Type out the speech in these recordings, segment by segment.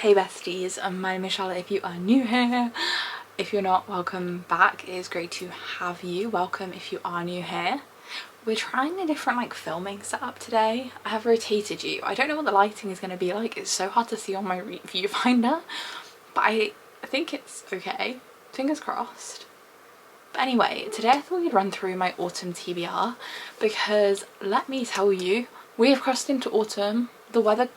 Hey besties, my name is Charlotte if you are new here. If you're not, welcome back. It is great to have you. Welcome if you are new here. We're trying a different filming setup today. I have rotated you. I don't know what the lighting is going to be like. It's so hard to see on my viewfinder, but I think it's okay. Fingers crossed. But anyway, today I thought we'd run through my autumn TBR because let me tell you, we have crossed into autumn. The weather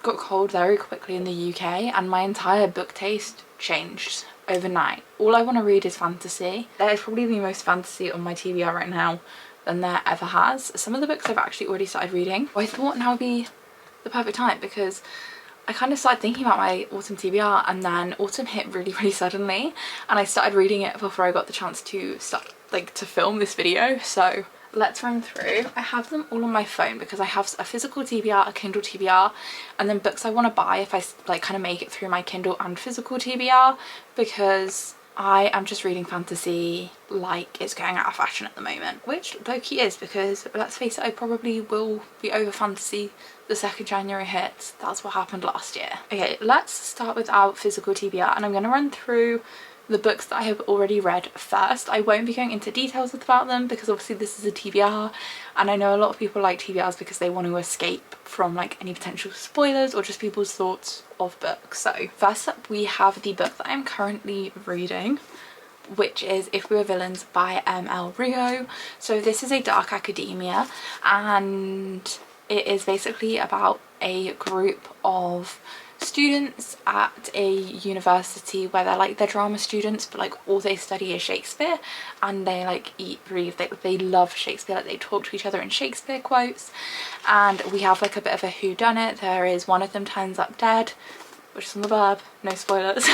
got cold very quickly in the UK and my entire book taste changed overnight. All I want to read is fantasy. That is probably the most fantasy on my TBR right now than there ever has. Some of the books I've actually already started reading. I thought now would be the perfect time because I kind of started thinking about my autumn TBR and then autumn hit really suddenly and I started reading it before I got the chance to start to film this video. So let's run through. I have them all on my phone because I have a physical TBR, a Kindle TBR, and then books I want to buy if I kind of make it through my Kindle and physical TBR, because I am just reading fantasy like it's going out of fashion at the moment, which low-key is, because let's face it, I probably will be over fantasy the second January hits. That's what happened last year. Okay, let's start with our physical TBR and I'm going to run through the books that I have already read first. I won't be going into details about them because obviously this is a TBR and I know a lot of people like TBRs because they want to escape from any potential spoilers or just people's thoughts of books. So first up we have the book that I'm currently reading, which is If We Were Villains by M.L. Rio. So this is a dark academia and it is basically about a group of students at a university where they're drama students, but all they study is Shakespeare and they eat, breathe, they love Shakespeare, they talk to each other in Shakespeare quotes. And we have a bit of a whodunit. There is one of them turns up dead, which is on the blurb, no spoilers.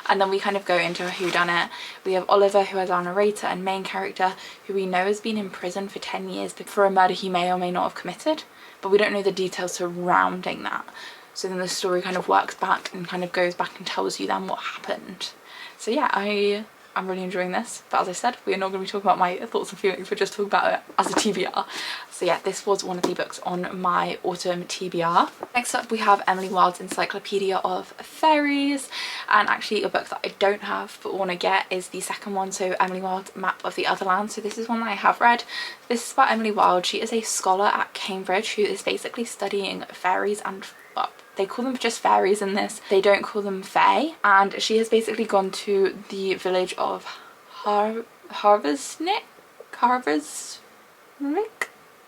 And then we kind of go into a whodunit. We have Oliver, who is our narrator and main character, who we know has been in prison for 10 years for a murder he may or may not have committed, but we don't know the details surrounding that. So then the story kind of works back and kind of goes back and tells you then what happened. So yeah, I'm really enjoying this. But as I said, we are not going to be talking about my thoughts and feelings, we're just talking about it as a TBR. So yeah, this was one of the books on my autumn TBR. Next up we have Emily Wilde's Encyclopedia of Fairies, and actually a book that I don't have but want to get is the second one, so Emily Wilde's Map of the Otherland. So this is one that I have read. This is about Emily Wilde. She is a scholar at Cambridge who is basically studying fairies and, well, they call them just fairies in this, they don't call them fae, and she has basically gone to the village of Harversnick,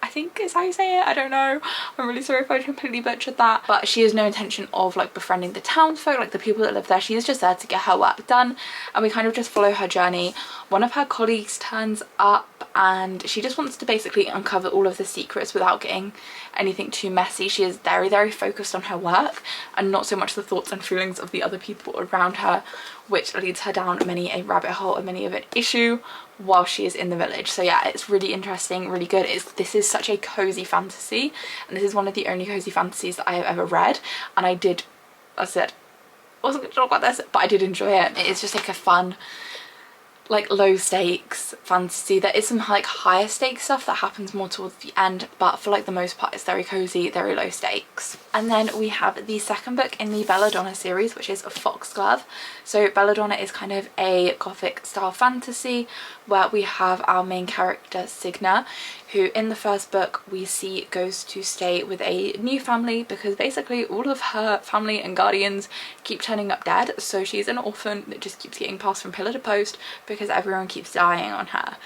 I think is how you say it, I don't know, I'm really sorry if I completely butchered that. But she has no intention of befriending the townsfolk, the people that live there. She is just there to get her work done and we kind of just follow her journey. One of her colleagues turns up and she just wants to basically uncover all of the secrets without getting anything too messy. She is very focused on her work and not so much the thoughts and feelings of the other people around her, which leads her down many a rabbit hole and many of an issue while she is in the village. So yeah, it's really interesting, really good. This is such a cozy fantasy and this is one of the only cozy fantasies that I have ever read, and I said I wasn't going to talk about this, but I did enjoy it. It is just a fun low stakes fantasy. There is some higher stakes stuff that happens more towards the end, but for the most part it's very cozy, very low stakes. And then we have the second book in the Belladonna series, which is Foxglove. So Belladonna is kind of a gothic style fantasy where we have our main character Signa, who in the first book we see goes to stay with a new family because basically all of her family and guardians keep turning up dead. So she's an orphan that just keeps getting passed from pillar to post because everyone keeps dying on her.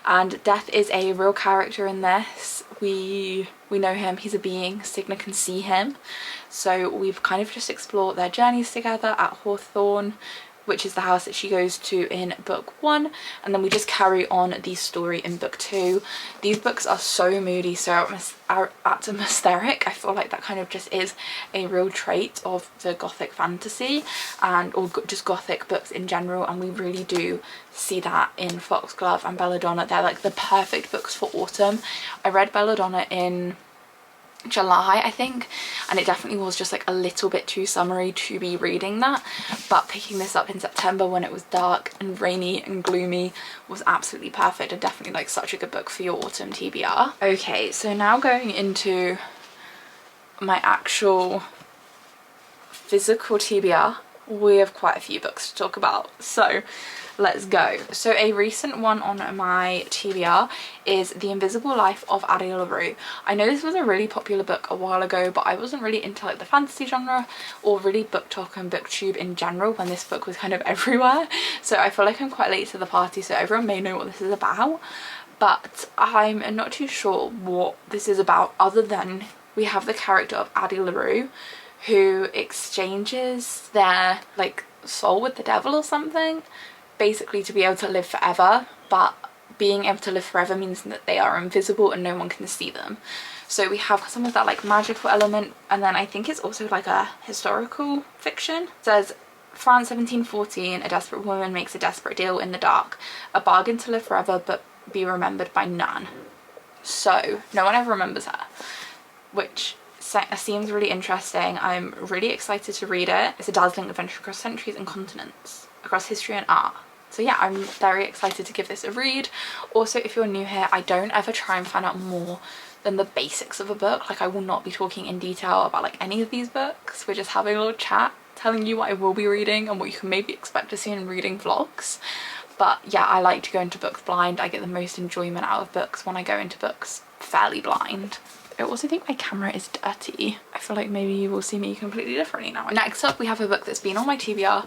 And Death is a real character in this. We know him, he's a being, Signa can see him. So we've kind of just explored their journeys together at Hawthorne, which is the house that she goes to in book 1, and then we just carry on the story in book 2. These books are so moody, so atmospheric. I feel like that kind of just is a real trait of the gothic fantasy or just gothic books in general, and we really do see that in Foxglove and Belladonna. They're the perfect books for autumn. I read Belladonna in July, I think, and it definitely was just a little bit too summery to be reading that, but picking this up in September when it was dark and rainy and gloomy was absolutely perfect, and definitely such a good book for your autumn TBR. Okay, so now going into my actual physical TBR, we have quite a few books to talk about, so let's go. So a recent one on my TBR is The Invisible Life of Addie LaRue. I know this was a really popular book a while ago, but I wasn't really into like the fantasy genre or really book talk and booktube in general when this book was kind of everywhere. So I feel like I'm quite late to the party, so everyone may know what this is about, but I'm not too sure what this is about, other than we have the character of Addie LaRue who exchanges their like soul with the devil or something, basically to be able to live forever. But being able to live forever means that they are invisible and no one can see them. So we have some of that like magical element, and then I think it's also like a historical fiction. It says, France 1714, a desperate woman makes a desperate deal in the dark, a bargain to live forever but be remembered by none. So no one ever remembers her, which seems really interesting. I'm really excited to read it. It's a dazzling adventure across centuries and continents, across history and art. So yeah, I'm very excited to give this a read. Also, if you're new here, I don't ever try and find out more than the basics of a book. Like, I will not be talking in detail about like any of these books. We're just having a little chat, telling you what I will be reading and what you can maybe expect to see in reading vlogs. But yeah, I like to go into books blind. I get the most enjoyment out of books when I go into books fairly blind. I also think my camera is dirty. I feel like maybe you will see me completely differently now. Next up, we have a book that's been on my TBR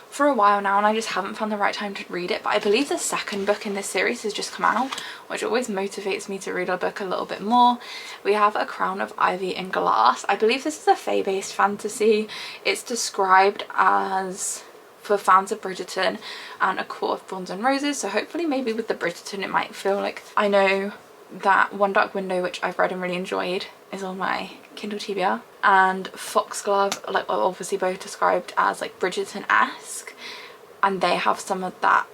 for a while now, and I just haven't found the right time to read it. But I believe the second book in this series has just come out, which always motivates me to read a book a little bit more. We have A Crown of Ivy and Glass. I believe this is a fae-based fantasy. It's described as for fans of Bridgerton and A Court of Thorns and Roses. So hopefully maybe with the Bridgerton it might feel like, I know that One Dark Window, which I've read and really enjoyed, is on my Kindle TBR, and Foxglove, like, are obviously both described as like Bridgerton-esque, and they have some of that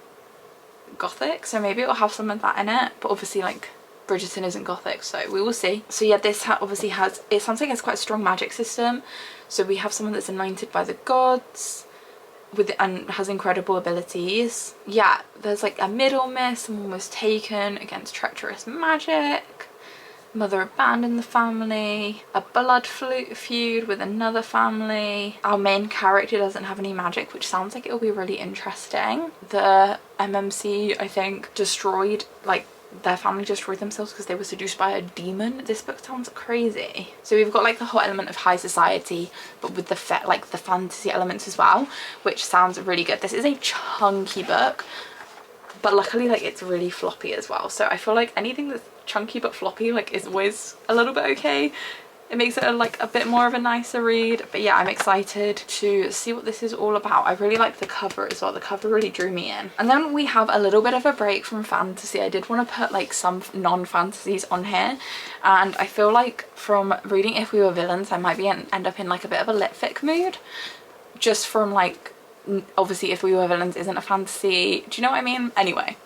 gothic, so maybe it'll have some of that in it, but obviously like Bridgerton isn't gothic, so we will see. So yeah, this obviously has, it sounds like it's quite a strong magic system. So we have someone that's anointed by the gods and has incredible abilities. Yeah, there's like a middle-miss, someone was taken against treacherous magic, mother abandoned the family, a blood feud with another family. Our main character doesn't have any magic, which sounds like it'll be really interesting. The MMC, I think, destroyed, like, their family destroyed themselves because they were seduced by a demon. This book sounds crazy. So we've got like the whole element of high society, but with the fantasy elements as well, which sounds really good. This is a chunky book, but luckily like it's really floppy as well. So I feel like anything that's chunky but floppy like is always a little bit okay. It makes it a bit more of a nicer read. But yeah, I'm excited to see what this is all about. I really like the cover as well. The cover really drew me in. And then we have a little bit of a break from fantasy. I did want to put like some non-fantasies on here, and I feel like from reading If We Were Villains, I might be end up in like a bit of a lit fic mood, just from like, obviously If We Were Villains isn't a fantasy, do you know what I mean? Anyway,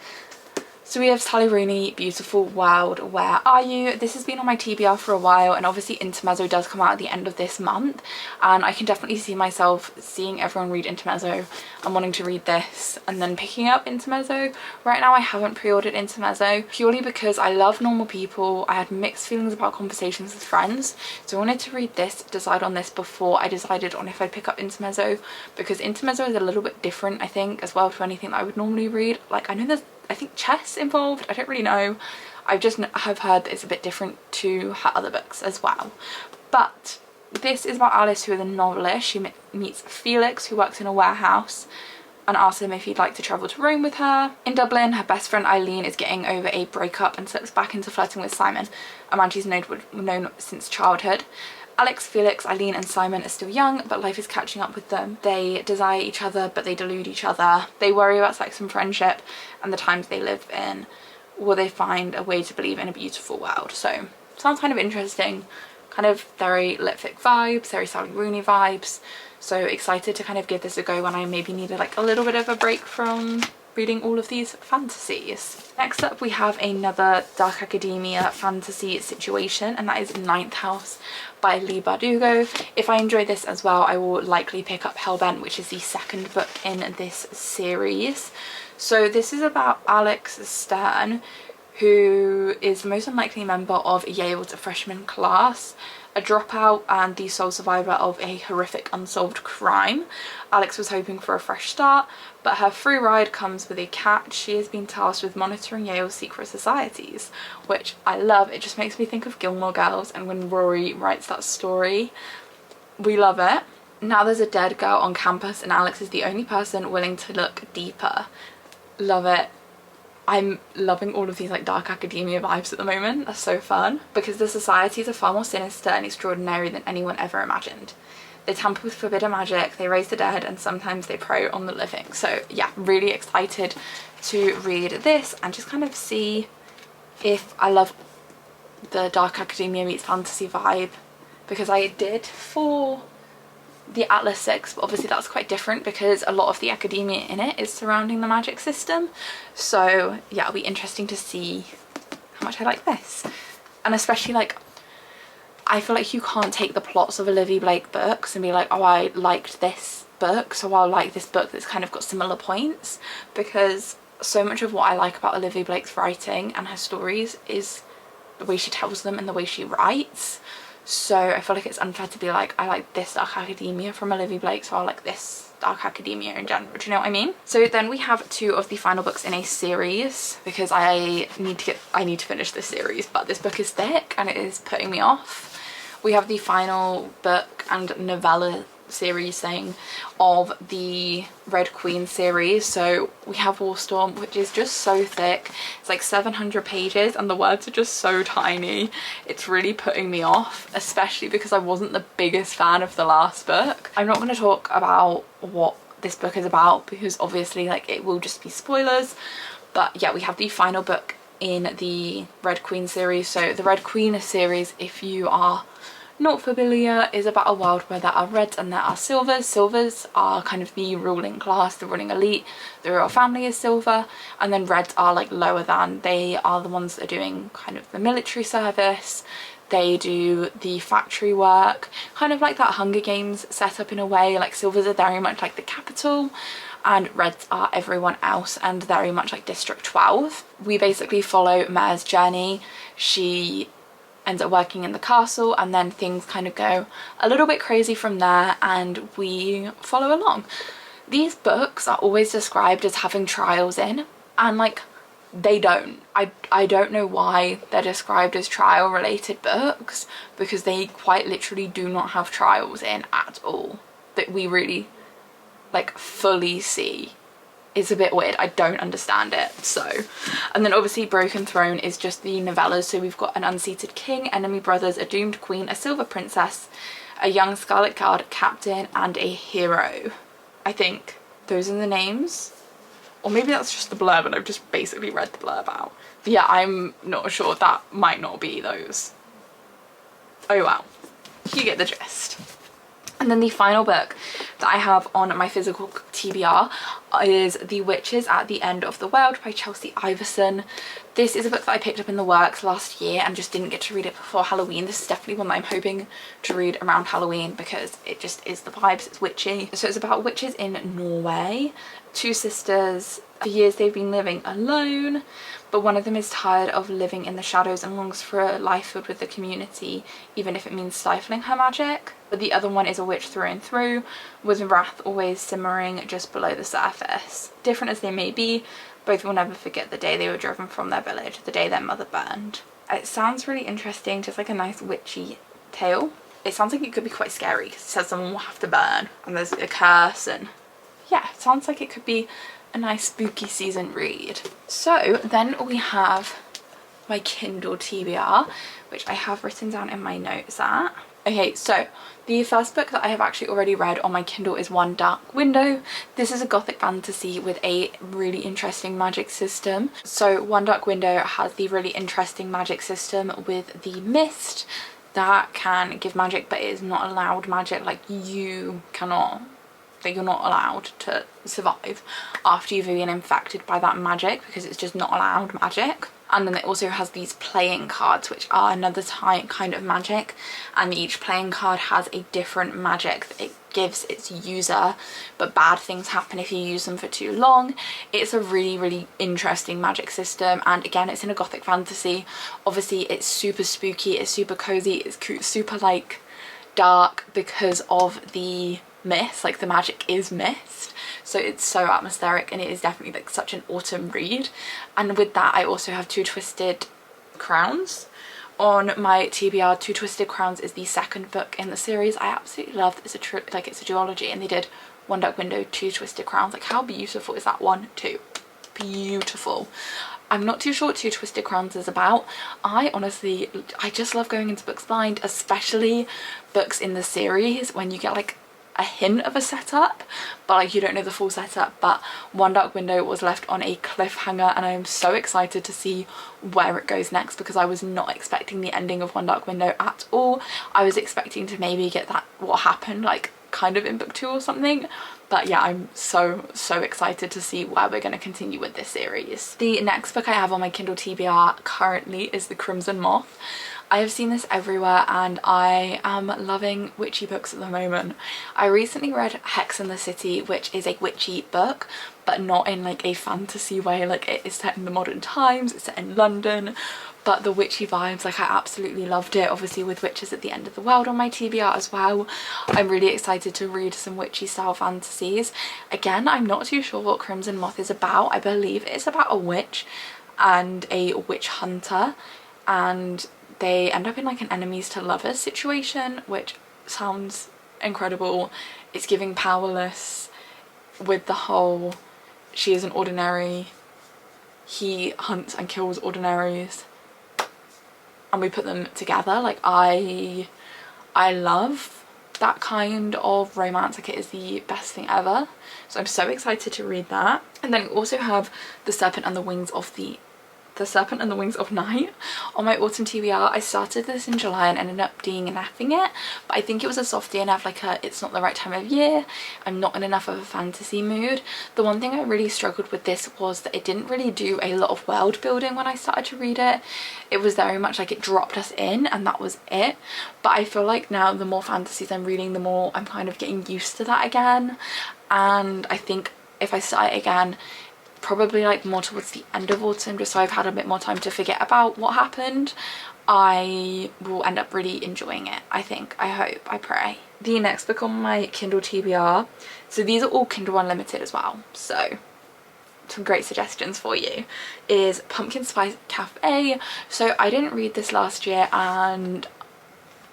so we have Sally Rooney, Beautiful World, Where Are You? This has been on my TBR for a while, and obviously Intermezzo does come out at the end of this month, and I can definitely see myself seeing everyone read Intermezzo and wanting to read this and then picking up Intermezzo. Right now I haven't pre-ordered Intermezzo purely because I love Normal People. I had mixed feelings about Conversations with Friends, so I wanted to read this, decide on this before I decided on if I'd pick up Intermezzo, because Intermezzo is a little bit different, I think, as well to anything that I would normally read. Like, I know there's, I think, chess involved, I don't really know. I just have heard that it's a bit different to her other books as well. But this is about Alice, who is a novelist. She meets Felix, who works in a warehouse, and asks him if he'd like to travel to Rome with her. In Dublin, her best friend Eileen is getting over a breakup and slips back into flirting with Simon, a man she's known since childhood. Alex, Felix, Eileen and Simon are still young, but life is catching up with them. They desire each other, but they delude each other. They worry about sex and friendship and the times they live in. Will they find a way to believe in a beautiful world? So, sounds kind of interesting. Kind of very lit fic vibes, very Sally Rooney vibes. So excited to kind of give this a go when I maybe needed like a little bit of a break from reading all of these fantasies. Next up we have another dark academia fantasy situation, and that is Ninth House by Leigh Bardugo. If I enjoy this as well, I will likely pick up Hellbent, which is the second book in this series. So this is about Alex Stern, who is the most unlikely member of Yale's freshman class, A dropout and the sole survivor of a horrific unsolved crime, Alex was hoping for a fresh start, but her free ride comes with a cat. She has been tasked with monitoring Yale's secret societies, which I love. It just makes me think of Gilmore Girls, and when Rory writes that story, we love it. Now there's a dead girl on campus and Alex is the only person willing to look deeper. Love it. I'm loving all of these like dark academia vibes at the moment. That's so fun, because the societies are far more sinister and extraordinary than anyone ever imagined. They tamper with forbidden magic, they raise the dead, and sometimes they prey on the living. So yeah, really excited to read this and just kind of see if I love the dark academia meets fantasy vibe, because I did for the Atlas 6, but obviously that's quite different because a lot of the academia in it is surrounding the magic system. So yeah, it'll be interesting to see how much I like this. And especially like, I feel like you can't take the plots of Olivia Blake books and be like, oh, I liked this book, so I'll like this book that's kind of got similar points, because so much of what I like about Olivia Blake's writing and her stories is the way she tells them and the way she writes. So I feel like it's unfair to be like, I like this dark academia from Olivia Blake, so I like this dark academia in general. Do you know what I mean? So then we have 2 of the final books in a series, because I need to finish this series, but this book is thick and it is putting me off. We have the final book and novella series thing of the Red Queen series. So we have Warstorm, which is just so thick. It's like 700 pages and the words are just so tiny. It's really putting me off, especially because I wasn't the biggest fan of the last book. I'm not going to talk about what this book is about because obviously like it will just be spoilers, but yeah, we have the final book in the Red Queen series. So the Red Queen series, if you are not familiar, is about a world where there are reds and there are silvers. Silvers are kind of the ruling class, the ruling elite. The royal family is silver, and then reds are like lower than. They are the ones that are doing kind of the military service. They do the factory work, kind of like that Hunger Games setup in a way. Like silvers are very much like the capital and reds are everyone else, and very much like District 12. We basically follow Mare's journey. She ends up working in the castle and then things kind of go a little bit crazy from there and we follow along. These books are always described as having trials in, and like they don't. I don't know why they're described as trial related books, because they quite literally do not have trials in at all that we really like fully see. It's a bit weird. I don't understand it. So, and then obviously Broken Throne is just the novellas. So we've got an unseated king, enemy brothers, a doomed queen, a silver princess, a young Scarlet Guard captain, and a hero. I think those are the names, or maybe that's just the blurb and I've just basically read the blurb out. But yeah, I'm not sure. That might not be those. Oh well, you get the gist. And then the final book that I have on my physical TBR is The Witches at the End of the World by Chelsea Iverson. This is a book that I picked up in the works last year and just didn't get to read it before Halloween. This is definitely one that I'm hoping to read around Halloween because it just is the vibes. It's witchy. So it's about witches in Norway. 2 sisters. For years they've been living alone, but one of them is tired of living in the shadows and longs for a life filled with the community, even if it means stifling her magic. But the other one is a witch through and through, with wrath always simmering just below the surface. Different as they may be, both will never forget the day they were driven from their village, the day their mother burned. It sounds really interesting, just like a nice witchy tale. It sounds like it could be quite scary because it says someone will have to burn and there's a curse, and yeah, it sounds like it could be a nice spooky season read. So then we have my Kindle TBR, which I have written down in my notes at. Okay, so the first book that I have actually already read on my Kindle is One Dark Window. This is a gothic fantasy with a really interesting magic system. So One Dark Window has the really interesting magic system with the mist that can give magic, but it is not allowed magic. Like you're not allowed to survive after you've been infected by that magic, because it's just not allowed magic. And then it also has these playing cards, which are another kind of magic, and each playing card has a different magic that it gives its user, but bad things happen if you use them for too long. It's a really interesting magic system, and again, it's in a gothic fantasy. Obviously it's super spooky, it's super cozy, it's super like dark because of the mist, like the magic is mist, so it's so atmospheric, and it is definitely like such an autumn read. And with that, I also have Two Twisted Crowns on my TBR. Two Twisted Crowns is the second book in the series. I absolutely love that it's a duology, and they did One Dark Window, Two Twisted Crowns. Like, how beautiful is that one? Too beautiful. I'm not too sure what Two Twisted Crowns is about. I just love going into books blind, especially books in the series when you get like a hint of a setup, but like you don't know the full setup. But One Dark Window was left on a cliffhanger, and I am so excited to see where it goes next, because I was not expecting the ending of One Dark Window at all. I was expecting to maybe get that what happened like kind of in book 2 or something. But yeah, I'm so excited to see where we're going to continue with this series. The next book I have on my Kindle TBR currently is The Crimson Moth. I have seen this everywhere, and I am loving witchy books at the moment. I recently read Hex and the City, which is a witchy book, but not in like a fantasy way. Like, it is set in the modern times, it's set in London, but the witchy vibes, like, I absolutely loved it. Obviously with Witches at the End of the World on my TBR as well. I'm really excited to read some witchy style fantasies. Again, I'm not too sure what Crimson Moth is about. I believe it's about a witch and a witch hunter, and they end up in like an enemies to lovers situation, which sounds incredible. It's giving Powerless with the whole she is an ordinary, he hunts and kills ordinaries, and we put them together. Like, I love that kind of romance. Like, it is the best thing ever, so I'm so excited to read that. And then we also have The Serpent and the Wings of Night on my autumn TBR. I started this in July and ended up DNFing it, but I think it was a soft DNF, like it's not the right time of year, I'm not in enough of a fantasy mood. The one thing I really struggled with this was that it didn't really do a lot of world building when I started to read it. It was very much like it dropped us in and that was it. But I feel like now the more fantasies I'm reading, the more I'm kind of getting used to that again, and I think if I start it again probably like more towards the end of autumn, just so I've had a bit more time to forget about what happened, I will end up really enjoying it. I think, I hope, I pray. The next book on my Kindle TBR, so these are all Kindle Unlimited as well, so some great suggestions for you, is Pumpkin Spice Cafe. So I didn't read this last year, and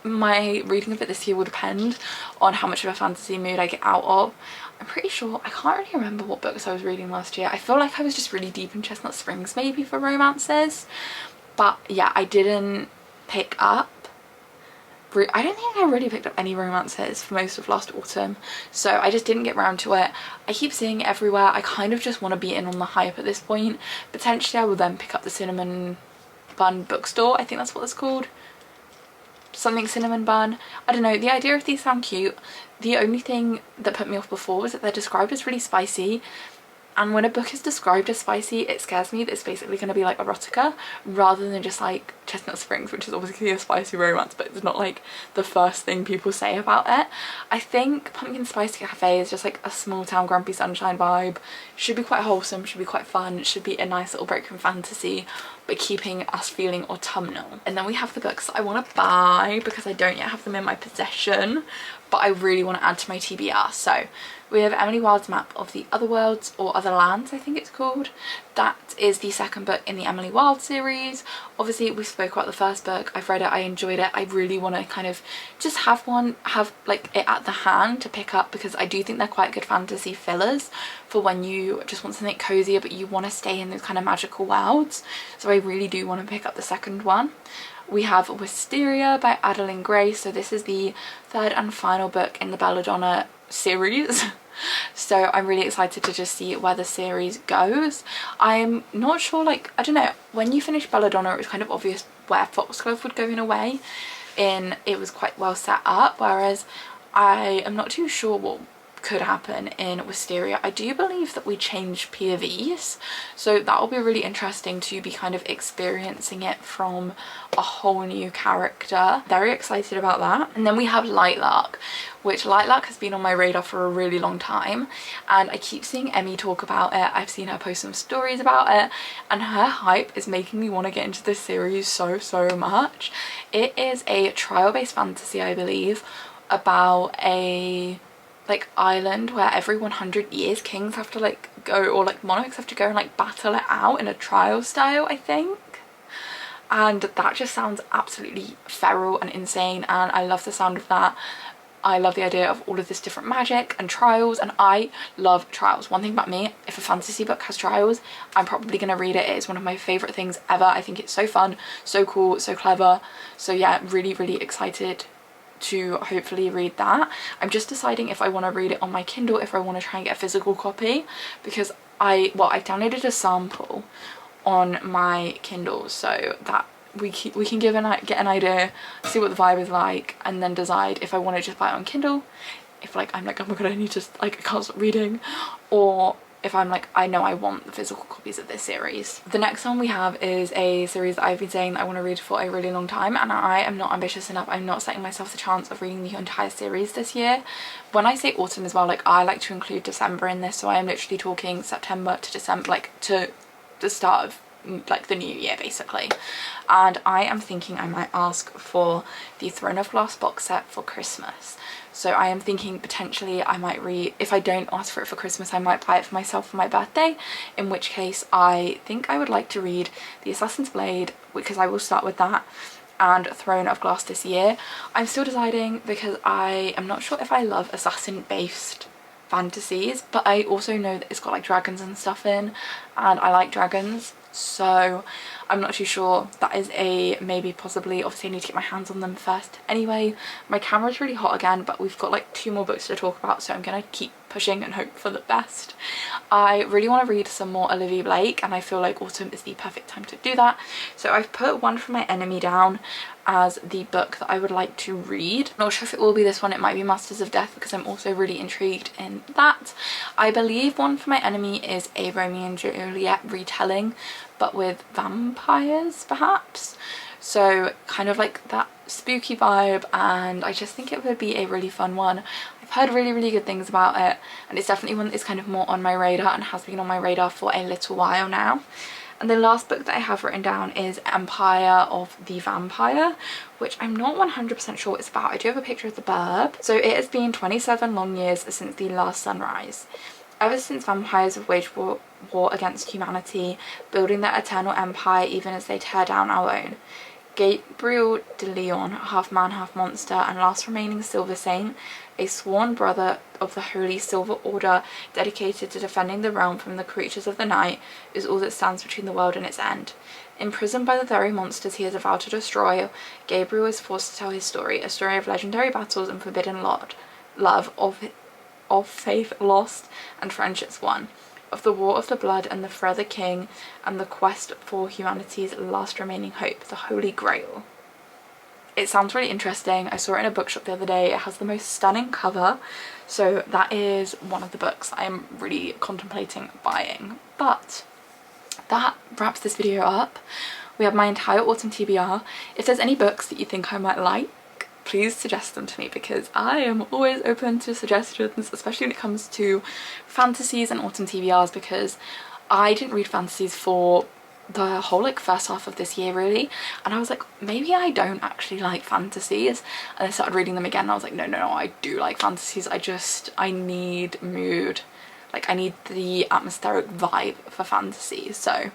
my reading of it this year will depend on how much of a fantasy mood I get out of. I'm pretty sure, I can't really remember what books I was reading last year. I feel like I was just really deep in Chestnut Springs maybe for romances. But yeah, I didn't pick up, I don't think I really picked up any romances for most of last autumn, so I just didn't get round to it. I keep seeing it everywhere. I kind of just want to be in on the hype at this point. Potentially I will then pick up the Cinnamon Bun bookstore, I think that's what it's called. Something Cinnamon Bun. I don't know, the idea of these sound cute. The only thing that put me off before was that they're described as really spicy, and when a book is described as spicy, it scares me that it's basically going to be like erotica rather than just like Chestnut Springs, which is obviously a spicy romance, but it's not like the first thing people say about it. I think Pumpkin Spice Cafe is just like a small town Grumpy Sunshine vibe. Should be quite wholesome, should be quite fun, should be a nice little break from fantasy, but keeping us feeling autumnal. And then we have the books that I want to buy because I don't yet have them in my possession, but I really want to add to my TBR. So we have Emily Wilde's Map of the Other Worlds, or Other Lands I think it's called. That is the second book in the Emily Wilde series. Obviously we spoke about the first book, I've read it, I enjoyed it. I really want to kind of just have like it at the hand to pick up, because I do think they're quite good fantasy fillers for when you just want something cozier but you want to stay in those kind of magical worlds. So I really do want to pick up the second one. We have Wisteria by Adeline Gray. So this is the third and final book in the Belladonna series. So I'm really excited to just see where the series goes. I'm not sure, like, I don't know, when you finish Belladonna it was kind of obvious where Foxglove would go in a way, it was quite well set up, whereas I am not too sure what could happen in Wisteria. I do believe that we changed POVs, so that will be really interesting to be kind of experiencing it from a whole new character. Very excited about that. And then we have Lightlark, which Lightlark has been on my radar for a really long time, and I keep seeing Emmy talk about it. I've seen her post some stories about it, and her hype is making me want to get into this series so much. It is a trial-based fantasy, I believe, about a like island where every 100 years kings have to like go, or like monarchs have to go and like battle it out in a trial style, I think. And that just sounds absolutely feral and insane, and I love the sound of that. I love the idea of all of this different magic and trials, and I love trials. One thing about me, if a fantasy book has trials, I'm probably gonna read it. It is one of my favorite things ever. I think it's so fun, so cool, so clever. So yeah, really excited to hopefully read that. I'm just deciding if I want to read it on my Kindle, if I want to try and get a physical copy, because I've downloaded a sample on my Kindle, so that we can get an idea, see what the vibe is like, and then decide if I want to just buy it on Kindle, if like I'm like, oh my god, I need to, like, I can't stop reading, or if I'm like, I know I want the physical copies of this series. The next one we have is a series that I've been saying that I want to read for a really long time, and I am not ambitious enough. I'm not setting myself the chance of reading the entire series this year. When I say autumn as well, like, I like to include December in this, so I am literally talking September to December, like to the start of like the new year basically. And I am thinking I might ask for the Throne of Glass box set for Christmas. So I am thinking potentially I might read, if I don't ask for it for Christmas, I might buy it for myself for my birthday, in which case I think I would like to read The Assassin's Blade, because I will start with that, and Throne of Glass this year. I'm still deciding because I am not sure if I love assassin based fantasies, but I also know that it's got like dragons and stuff in, and I like dragons, so I'm not too sure. That is a maybe, possibly. Obviously I need to get my hands on them first anyway. My camera's really hot again, but we've got like 2 more books to talk about, so I'm gonna keep pushing and hope for the best. I really want to read some more Olivia Blake, and I feel like autumn is the perfect time to do that, so I've put One for My Enemy down as the book that I would like to read. Not sure if it will be this one, it might be Masters of Death, because I'm also really intrigued in that. I believe One for My Enemy is a Romeo and Juliet retelling, but with vampires perhaps, so kind of like that spooky vibe, and I just think it would be a really fun one. I've heard really good things about it, and it's definitely one that is kind of more on my radar and has been on my radar for a little while now. And the last book that I have written down is Empire of the Vampire, which I'm not 100% sure what it's about. I do have a picture of the blurb. So it has been 27 long years since the last sunrise. Ever since vampires have waged war against humanity, building their eternal empire even as they tear down our own. Gabriel de Leon, half man, half monster, and last remaining Silver Saint, a sworn brother of the Holy Silver Order dedicated to defending the realm from the creatures of the night, is all that stands between the world and its end. Imprisoned by the very monsters he has vowed to destroy, Gabriel is forced to tell his story, a story of legendary battles and forbidden love, of faith lost and friendships won, of the war of the blood and the further king, and the quest for humanity's last remaining hope, the Holy Grail. It sounds really interesting. I saw it in a bookshop the other day. It has the most stunning cover, so that is one of the books I'm really contemplating buying. But that wraps this video up. We have my entire autumn TBR. If there's any books that you think I might like, please suggest them to me, because I am always open to suggestions, especially when it comes to fantasies and autumn TBRs, because I didn't read fantasies for the whole like first half of this year really, and I was like, maybe I don't actually like fantasies, and I started reading them again and I was like, no, I do like fantasies. I need mood, like I need the atmospheric vibe for fantasies. So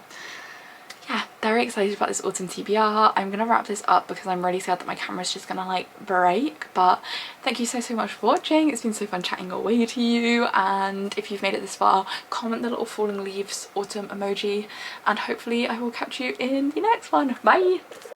yeah, very excited about this autumn TBR. I'm gonna wrap this up because I'm really scared that my camera's just gonna like break, but thank you so much for watching. It's been so fun chatting away to you, and if you've made it this far, comment the little falling leaves autumn emoji, and hopefully I will catch you in the next one. Bye!